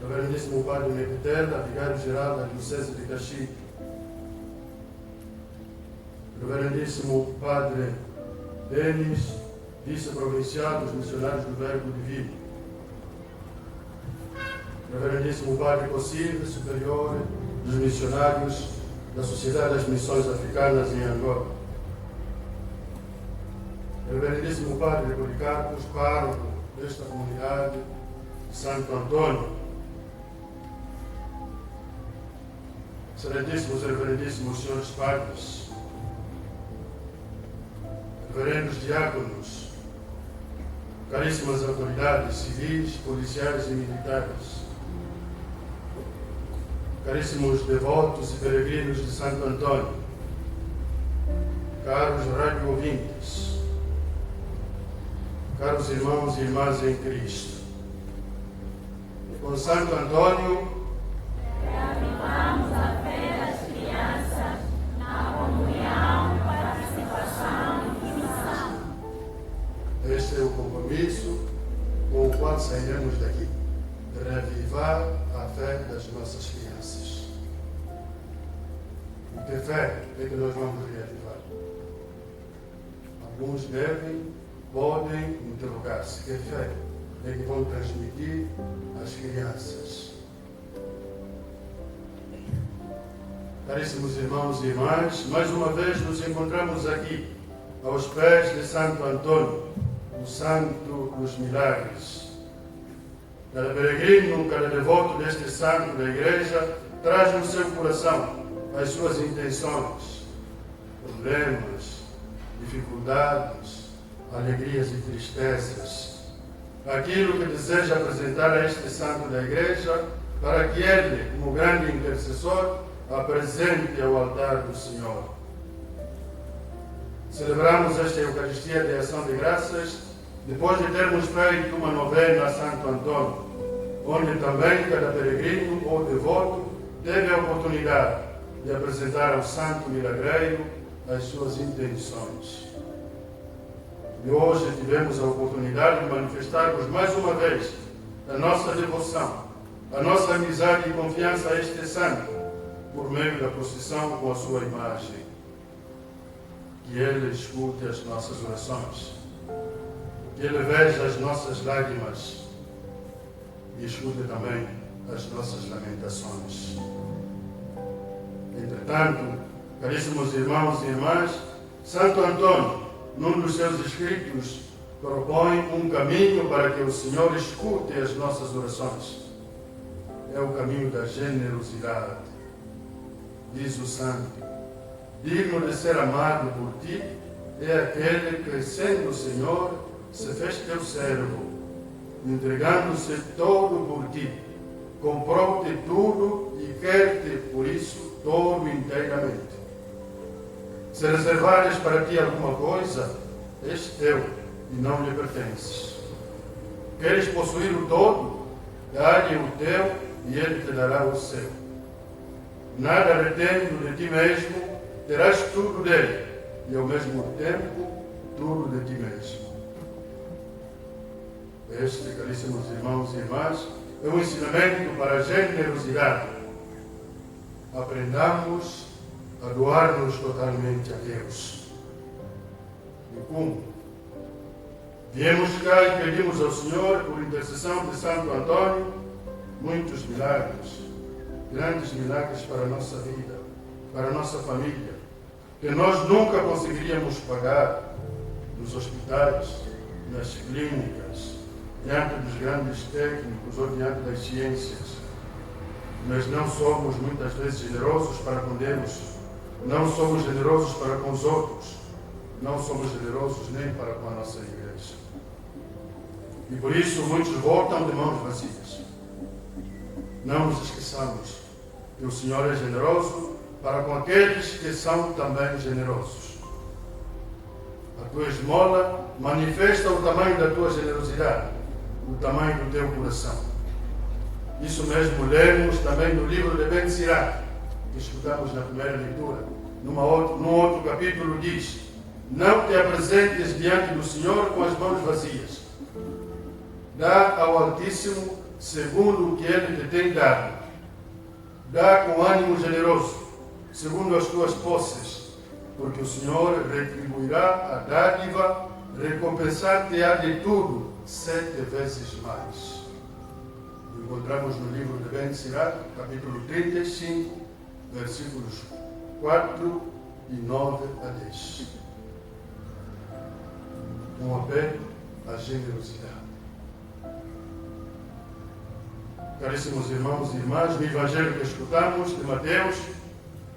Reverendíssimo Padre Nectela, Vigário-Geral da Diocese de Caxias, Reverendíssimo Padre Denis, Vice-Provincial dos Missionários do Verbo Divino, Reverendíssimo Padre Cocilde, Superior dos Missionários da Sociedade das Missões Africanas em Angola, Reverendíssimo Padre Policarpo, pároco desta comunidade de Santo Antônio, Excelentíssimos e Reverendíssimos Senhores Padres, Reverendos Diáconos, caríssimas autoridades civis, policiais e militares, caríssimos devotos e peregrinos de Santo Antônio, caros rádio ouvintes, caros irmãos e irmãs em Cristo, com Santo Antônio reavivamos a fé das crianças na comunhão, participação e missão. Este é o compromisso com o qual sairemos daqui, de reavivar a fé das nossas crianças. E que fé é que nós vamos reavivar? Alguns podem interrogar-se: que fé é que vão transmitir às crianças? Caríssimos irmãos e irmãs, mais uma vez nos encontramos aqui, aos pés de Santo Antônio, o Santo dos Milagres. Cada peregrino, cada devoto deste santo da Igreja traz no seu coração as suas intenções, problemas, dificuldades, alegrias e tristezas, aquilo que deseja apresentar a este santo da Igreja, para que ele, como grande intercessor, apresente ao altar do Senhor. Celebramos esta Eucaristia de Ação de Graças depois de termos feito uma novena a Santo Antônio, onde também cada peregrino ou devoto teve a oportunidade de apresentar ao Santo Milagreiro as suas intenções. E hoje tivemos a oportunidade de manifestarmos mais uma vez a nossa devoção, a nossa amizade e confiança a este santo, por meio da procissão com a sua imagem. Que Ele escute as nossas orações, que Ele veja as nossas lágrimas e escute também as nossas lamentações. Entretanto, caríssimos irmãos e irmãs, Santo Antônio, num dos seus escritos, propõe um caminho para que o Senhor escute as nossas orações. É o caminho da generosidade. Diz o santo: digno de ser amado por ti é aquele que, sendo o Senhor, se fez teu servo, entregando-se todo por ti, comprou-te tudo e quer-te, por isso, todo inteiramente. Se reservares para ti alguma coisa, és teu e não lhe pertences. Queres possuir o todo? Dá-lhe o teu e ele te dará o seu. Nada retendo de ti mesmo, terás tudo dele, e ao mesmo tempo tudo de ti mesmo. Este, caríssimos irmãos e irmãs, é um ensinamento para a generosidade. Aprendamos a doar-nos totalmente a Deus. E como? Viemos cá e pedimos ao Senhor, por intercessão de Santo Antônio, muitos milagres, grandes milagres para a nossa vida, para a nossa família, que nós nunca conseguiríamos pagar nos hospitais, nas clínicas, diante dos grandes técnicos ou diante das ciências. Mas não somos muitas vezes generosos para com Deus, não somos generosos para com os outros, não somos generosos nem para com a nossa igreja. E por isso muitos voltam de mãos vazias. Não nos esqueçamos que o Senhor é generoso para com aqueles que são também generosos. A tua esmola manifesta o tamanho da tua generosidade, o tamanho do teu coração. Isso mesmo lemos também no livro de Ben Sirach, que escutamos na primeira leitura. Num outro capítulo diz: não te apresentes diante do Senhor com as mãos vazias. Dá ao Altíssimo segundo o que Ele te tem dado. Dá com ânimo generoso, segundo as tuas posses, porque o Senhor retribuirá a dádiva, recompensar-te-á de tudo, 7 vezes mais. Encontramos no livro de Ben Sirach, capítulo 35, versículos 4 e 9 a 10. Um apelo à generosidade. Caríssimos irmãos e irmãs, no Evangelho que escutamos de Mateus,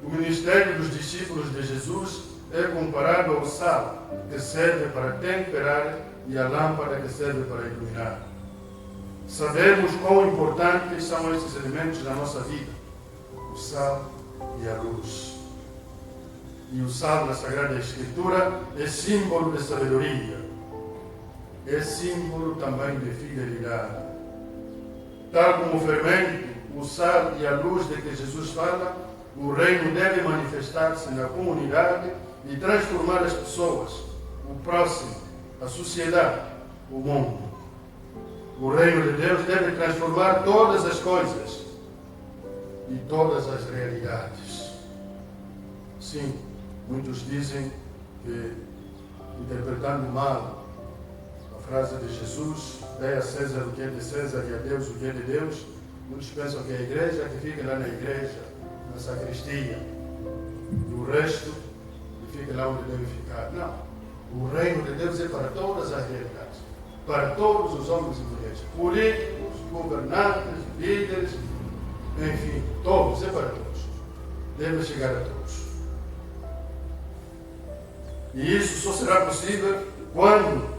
o ministério dos discípulos de Jesus é comparado ao sal, que serve para temperar, e a lâmpada que serve para iluminar. Sabemos quão importantes são estes elementos na nossa vida, o sal e a luz. E o sal na Sagrada Escritura é símbolo de sabedoria, é símbolo também de fidelidade. Tal como o fermento, o sal e a luz de que Jesus fala, o reino deve manifestar-se na comunidade e transformar as pessoas, o próximo, a sociedade, o mundo. O reino de Deus deve transformar todas as coisas e todas as realidades. Sim, muitos dizem que, interpretando mal a frase de Jesus, dê a César o que é de César e a Deus o que é de Deus, muitos pensam que a igreja que fica lá na igreja, na sacristia, e o resto que fica lá onde deve ficar. Não. O reino de Deus é para todas as realidades, para todos os homens e mulheres, políticos, governantes, líderes, enfim, todos, é para todos. Deve chegar a todos. E isso só será possível quando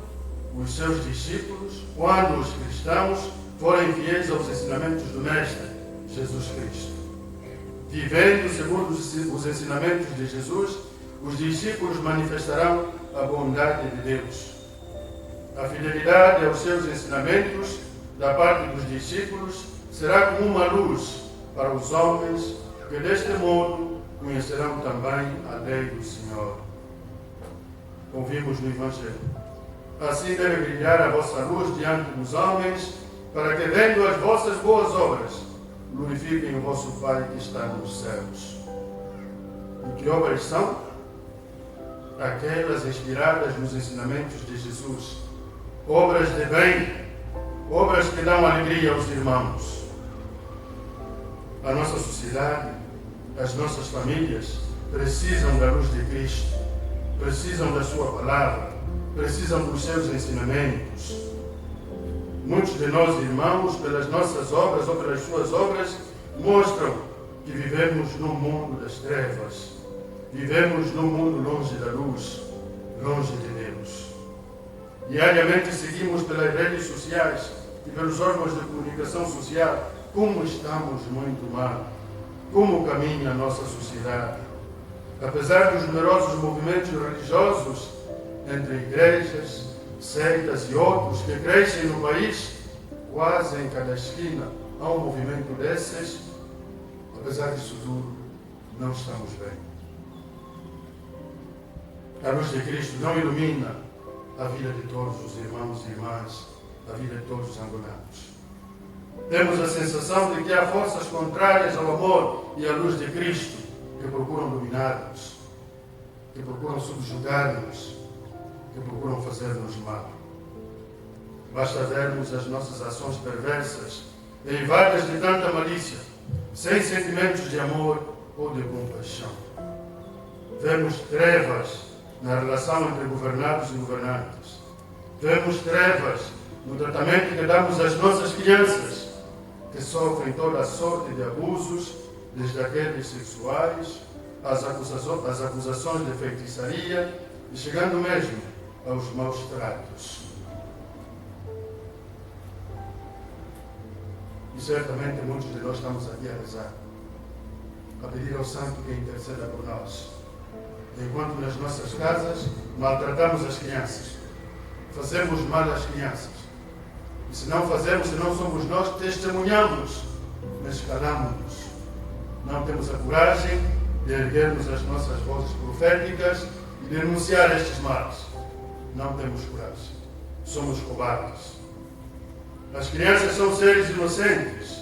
os seus discípulos, quando os cristãos forem fiéis aos ensinamentos do Mestre, Jesus Cristo. Vivendo segundo os ensinamentos de Jesus, os discípulos manifestarão a bondade de Deus. A fidelidade aos seus ensinamentos da parte dos discípulos será como uma luz para os homens que deste modo conhecerão também a lei do Senhor. Ouvimos no Evangelho. Assim deve brilhar a vossa luz diante dos homens, para que, vendo as vossas boas obras, glorifiquem o vosso Pai que está nos céus. E que obras são? Aquelas inspiradas nos ensinamentos de Jesus. Obras de bem, obras que dão alegria aos irmãos. A nossa sociedade, as nossas famílias precisam da luz de Cristo, precisam da sua palavra, precisam dos seus ensinamentos. Muitos de nós, irmãos, pelas nossas obras ou pelas suas obras, mostram que vivemos num mundo das trevas, vivemos num mundo longe da luz, longe de Deus. Diariamente seguimos pelas redes sociais e pelos órgãos de comunicação social como estamos muito mal, como caminha a nossa sociedade. Apesar dos numerosos movimentos religiosos entre igrejas, seitas e outros que crescem no país, quase em cada esquina há um movimento desses. Apesar disso tudo, não estamos bem. A luz de Cristo não ilumina a vida de todos os irmãos e irmãs, a vida de todos os angolanos. Temos a sensação de que há forças contrárias ao amor e à luz de Cristo que procuram dominar-nos, que procuram subjugar-nos, que procuram fazer-nos mal. Basta vermos as nossas ações perversas, derivadas de tanta malícia, sem sentimentos de amor ou de compaixão. Vemos trevas na relação entre governados e governantes. Vemos trevas no tratamento que damos às nossas crianças, que sofrem toda a sorte de abusos, desde aqueles sexuais, às acusações de feitiçaria e chegando mesmo aos maus tratos. E certamente muitos de nós estamos aqui a rezar, a pedir ao Santo que interceda por nós, enquanto nas nossas casas maltratamos as crianças, fazemos mal às crianças. E se não fazemos, se não somos nós, testemunhamos, mas calamos-nos. Não temos a coragem de erguermos as nossas vozes proféticas e denunciar estes males. Não temos coragem. Somos cobardes. As crianças são seres inocentes,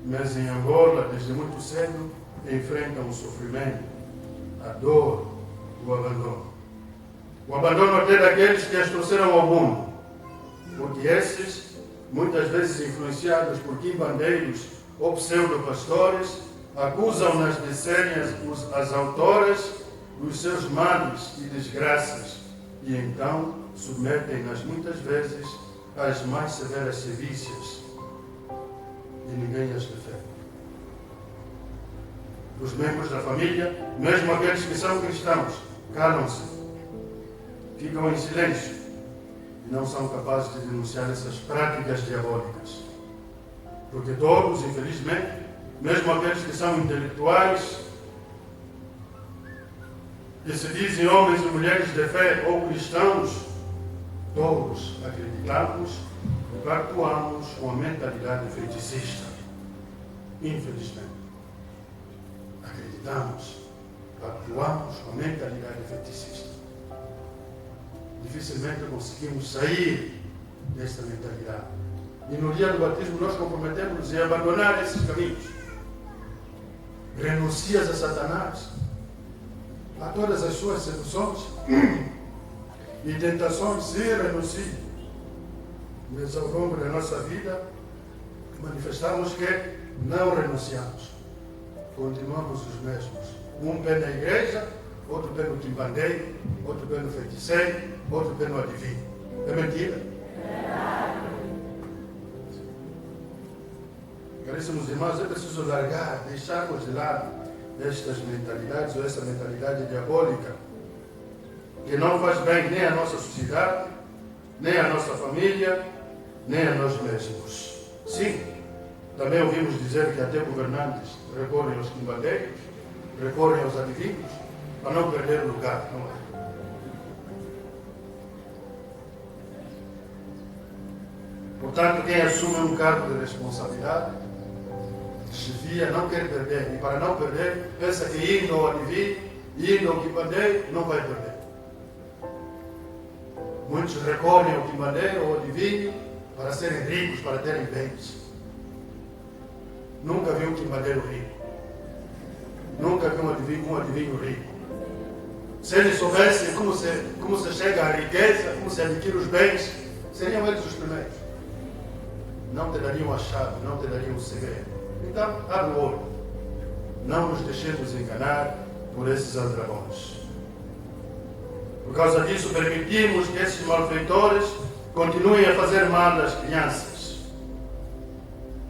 mas em Angola, desde muito cedo, enfrentam o sofrimento, a dor, o abandono. O abandono até daqueles que as trouxeram ao mundo, porque esses, muitas vezes influenciados por quimbandeiros ou pseudo-pastores, acusam-nas de serem as autoras dos seus males e desgraças, e então submetem-nas muitas vezes às mais severas sevícias, e ninguém as defende. Os membros da família, mesmo aqueles que são cristãos, calam-se, ficam em silêncio e não são capazes de denunciar essas práticas diabólicas. Porque todos, infelizmente, mesmo aqueles que são intelectuais, que se dizem homens e mulheres de fé ou cristãos, todos acreditamos e pactuamos com a mentalidade feticista. Infelizmente. Acreditamos, pactuamos com a mentalidade feticista. Dificilmente conseguimos sair desta mentalidade. E no dia do batismo nós comprometemos em abandonar esses caminhos. Renuncias a Satanás, a todas as suas seduções e tentações, sim, renuncie. Mas ao longo da nossa vida manifestamos que não renunciamos. Continuamos os mesmos. Um pé na igreja, outro pé no quimbandeiro, outro pé no feiticeiro, outro pé no adivinho. É mentira? Caríssimos irmãos, é preciso largar, deixarmos de lado estas mentalidades ou essa mentalidade diabólica que não faz bem nem à nossa sociedade, nem à nossa família, nem a nós mesmos. Sim, também ouvimos dizer que até governantes recorrem aos quimbandeiros, recorrem aos adivinhos, para não perder o lugar, não é? Portanto, quem assume um cargo de responsabilidade, chefia, não quer perder. E para não perder, pensa que indo ao adivinho, indo ao quimbandeiro, não vai perder. Muitos recorrem ao quimbandeiro ou ao adivinho para serem ricos, para terem bens. Nunca vi um quimbandeiro rico. Nunca vi um adivinho rico. Se eles soubessem como se chega à riqueza, como se adquire os bens, seriam eles os primeiros. Não te dariam a chave, não te dariam o segredo. Então, abre o olho. Não nos deixemos enganar por esses aldrabões. Por causa disso, permitimos que esses malfeitores continuem a fazer mal às crianças.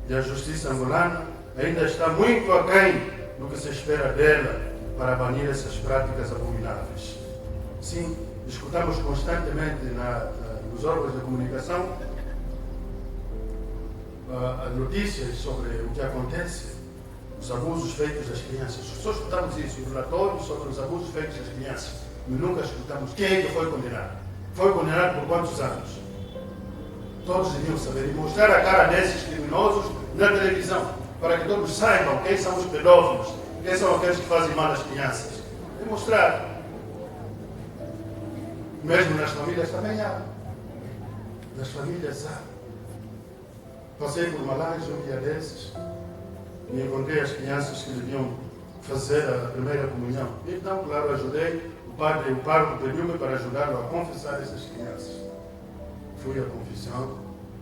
E a justiça angolana ainda está muito aquém do que se espera dela para banir essas práticas abomináveis. Sim, escutamos constantemente nos órgãos de comunicação notícias sobre o que acontece, os abusos feitos às crianças. Só escutamos isso, os relatórios sobre os abusos feitos às crianças. E nunca escutamos quem é que foi condenado. Foi condenado por quantos anos? Todos deviam saber e mostrar a cara desses criminosos na televisão, para que todos saibam quem são os pedófilos, quem são aqueles que fazem mal às crianças. E mostrar. Mesmo nas famílias também há. Nas famílias há. Passei por Malange um dia desses e encontrei as crianças que deviam fazer a primeira comunhão. Então, claro, ajudei. O pároco pediu-me para ajudá-lo a confessar essas crianças. Fui à confissão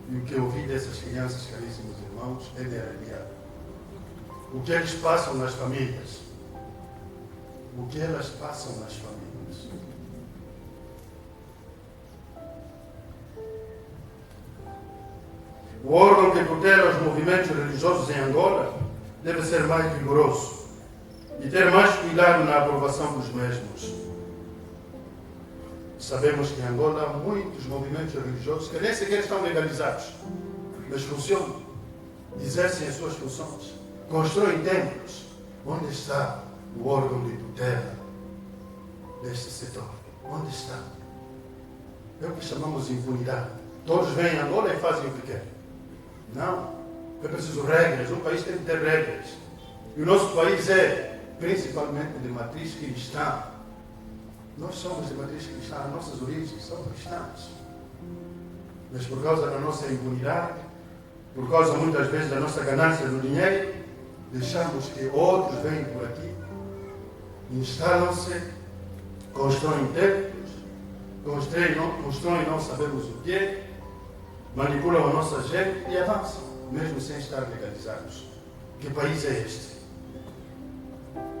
e o que ouvi dessas crianças, caríssimos irmãos, é de arrepiar. O que eles passam nas famílias. O que elas passam nas famílias. O órgão que tutela os movimentos religiosos em Angola deve ser mais rigoroso e ter mais cuidado na aprovação dos mesmos. Sabemos que em Angola há muitos movimentos religiosos que nem sequer estão legalizados, mas funcionam, exercem as suas funções, constroem templos. Onde está o órgão de tutela deste setor? Onde está? É o que chamamos de impunidade. Todos vêm a Angola e fazem o que querem. Não. É preciso regras. Um país tem que ter regras. E o nosso país é principalmente de matriz cristã. Nós somos de matriz cristã. Nossas origens são cristãs. Mas por causa da nossa impunidade, por causa muitas vezes da nossa ganância do dinheiro, deixamos que outros venham por aqui, instalam-se, constroem templos, constroem não sabemos o quê, manipulam a nossa gente e avançam, mesmo sem estar legalizados. Que país é este?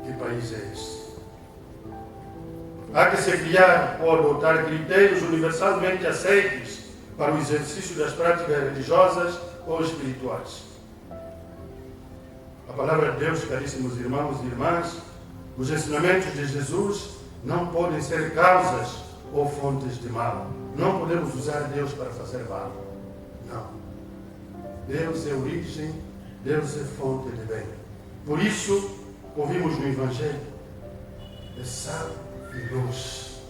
Que país é este? Há que se criar ou adotar critérios universalmente aceitos para o exercício das práticas religiosas ou espirituais. A palavra de Deus, caríssimos irmãos e irmãs, os ensinamentos de Jesus não podem ser causas ou fontes de mal. Não podemos usar Deus para fazer mal. Não. Deus é origem, Deus é fonte de bem. Por isso, ouvimos no Evangelho, é sal e luz.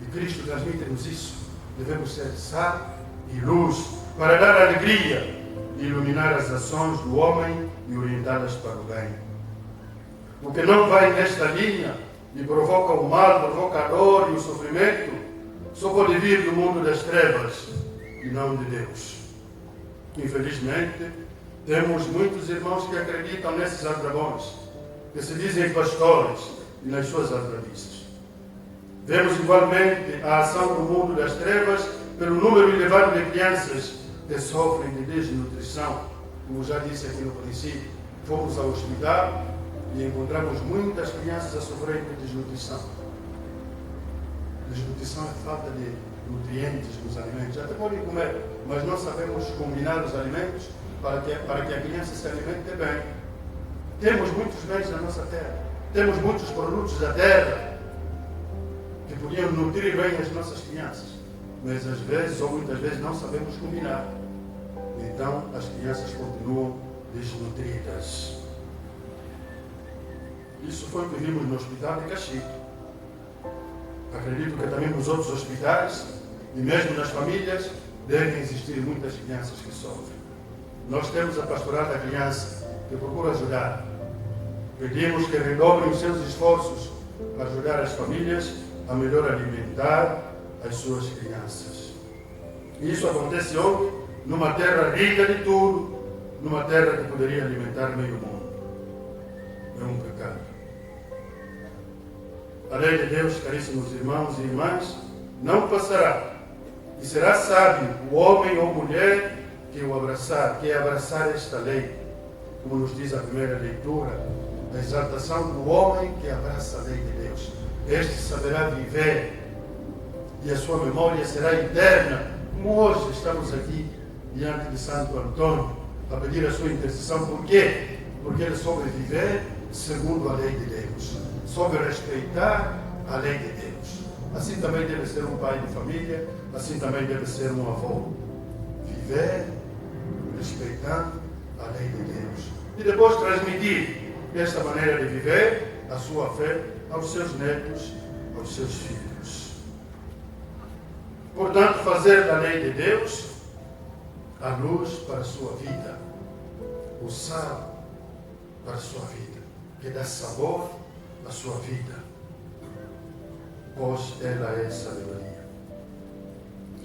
E Cristo transmite-nos isso. Devemos ser sal e luz para dar alegria e iluminar as ações do homem e orientá-las para o bem. O que não vai nesta linha e provoca o mal, provoca a dor e o sofrimento, só pode vir do mundo das trevas e não de Deus. Infelizmente, temos muitos irmãos que acreditam nesses aldrabões, que se dizem pastores e nas suas aldrabices. Vemos igualmente a ação do mundo das trevas pelo número elevado de crianças que sofrem de desnutrição. Como já disse aqui no princípio, fomos ao hospital e encontramos muitas crianças a sofrer de desnutrição. Desnutrição é falta de nutrientes nos alimentos. Até podem comer, mas não sabemos combinar os alimentos para que a criança se alimente bem. Temos muitos bens na nossa terra. Temos muitos produtos da terra que podiam nutrir bem as nossas crianças. Mas às vezes, ou muitas vezes, não sabemos combinar. Então, as crianças continuam desnutridas. Isso foi o que vimos no hospital de Caxique. Acredito que também nos outros hospitais, e mesmo nas famílias, devem existir muitas crianças que sofrem. Nós temos a pastoral da criança, que procura ajudar. Pedimos que redobrem os seus esforços para ajudar as famílias a melhor alimentar as suas crianças. E isso acontece onde? Numa terra rica de tudo, numa terra que poderia alimentar meio mundo. É um pecado. A lei de Deus, caríssimos irmãos e irmãs, não passará. E será sábio o homem ou mulher que abraçar esta lei. Como nos diz a primeira leitura, a exaltação do homem que abraça a lei de Deus. Este saberá viver e a sua memória será eterna. Como hoje estamos aqui diante de Santo Antônio a pedir a sua intercessão. Por quê? Porque ele soube viver segundo a lei de Deus. Soube respeitar a lei de Deus. Assim também deve ser um pai de família, assim também deve ser um avô. Viver respeitando a lei de Deus. E depois transmitir esta maneira de viver, a sua fé, aos seus netos, aos seus filhos. Portanto, fazer da lei de Deus a luz para a sua vida, o sal para a sua vida, que dá sabor à sua vida, pois ela é sabedoria.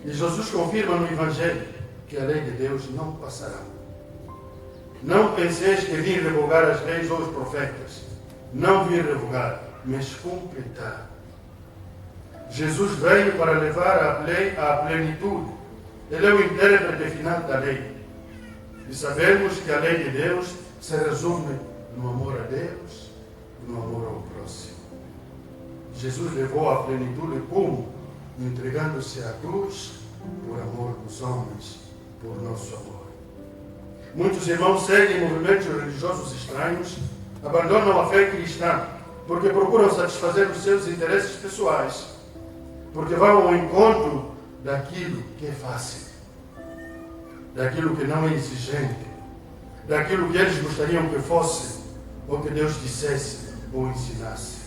E Jesus confirma no Evangelho que a lei de Deus não passará. Não penseis que vim revogar as leis ou os profetas. Não vim revogar, mas completar. Jesus veio para levar a lei à plenitude. Ele é o intérprete final da lei. E sabemos que a lei de Deus se resume no amor a Deus e no amor ao próximo. Jesus levou à plenitude como? Entregando-se à cruz por amor dos homens, por nosso amor. Muitos irmãos seguem movimentos religiosos estranhos, abandonam a fé cristã, porque procuram satisfazer os seus interesses pessoais, porque vão ao encontro daquilo que é fácil, daquilo que não é exigente, daquilo que eles gostariam que fosse, ou que Deus dissesse ou ensinasse.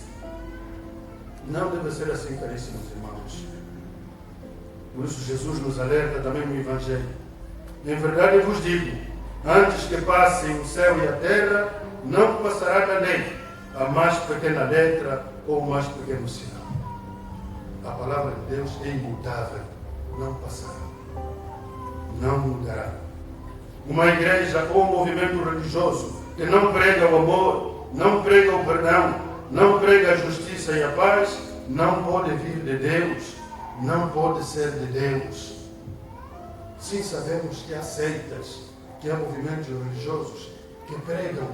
Não deve ser assim, caríssimos irmãos. Por isso Jesus nos alerta também no Evangelho. Em verdade eu vos digo, antes que passem o céu e a terra, não passará da lei a mais pequena letra ou o mais pequeno sinal. A palavra de Deus é imutável, não passará, não mudará. uma igreja ou um movimento religioso que não prega o amor, não prega o perdão, não prega a justiça e a paz, não pode vir de Deus, não pode ser de Deus. Sim, sabemos que há seitas, que há movimentos religiosos que pregam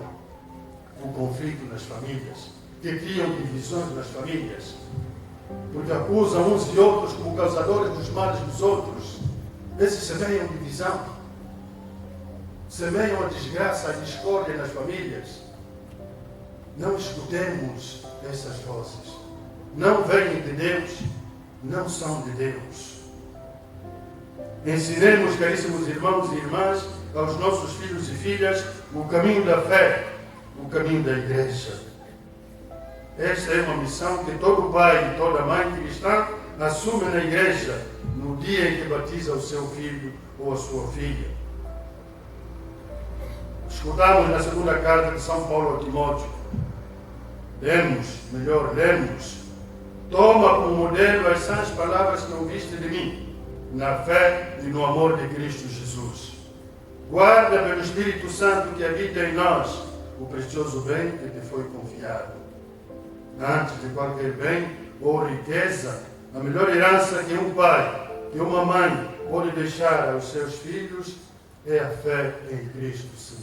o conflito nas famílias, que criam divisões nas famílias, porque acusam uns e outros como causadores dos males dos outros. Esses semeiam divisão, semeiam a desgraça, a discórdia nas famílias. Não escutemos essas vozes. Não vêm de Deus, não são de Deus. Ensinemos, caríssimos irmãos e irmãs, aos nossos filhos e filhas o caminho da fé, o caminho da igreja. Esta é uma missão que todo pai e toda mãe cristã assume na igreja no dia em que batiza o seu filho ou a sua filha. Escutamos na segunda carta de São Paulo a Timóteo. Lemos. Toma como modelo as sãs palavras que ouviste de mim, na fé e no amor de Cristo Jesus. Guarda pelo Espírito Santo que habita em nós o precioso bem que te foi confiado. Antes de qualquer bem ou riqueza, a melhor herança que um pai, que uma mãe pode deixar aos seus filhos é a fé em Cristo Senhor.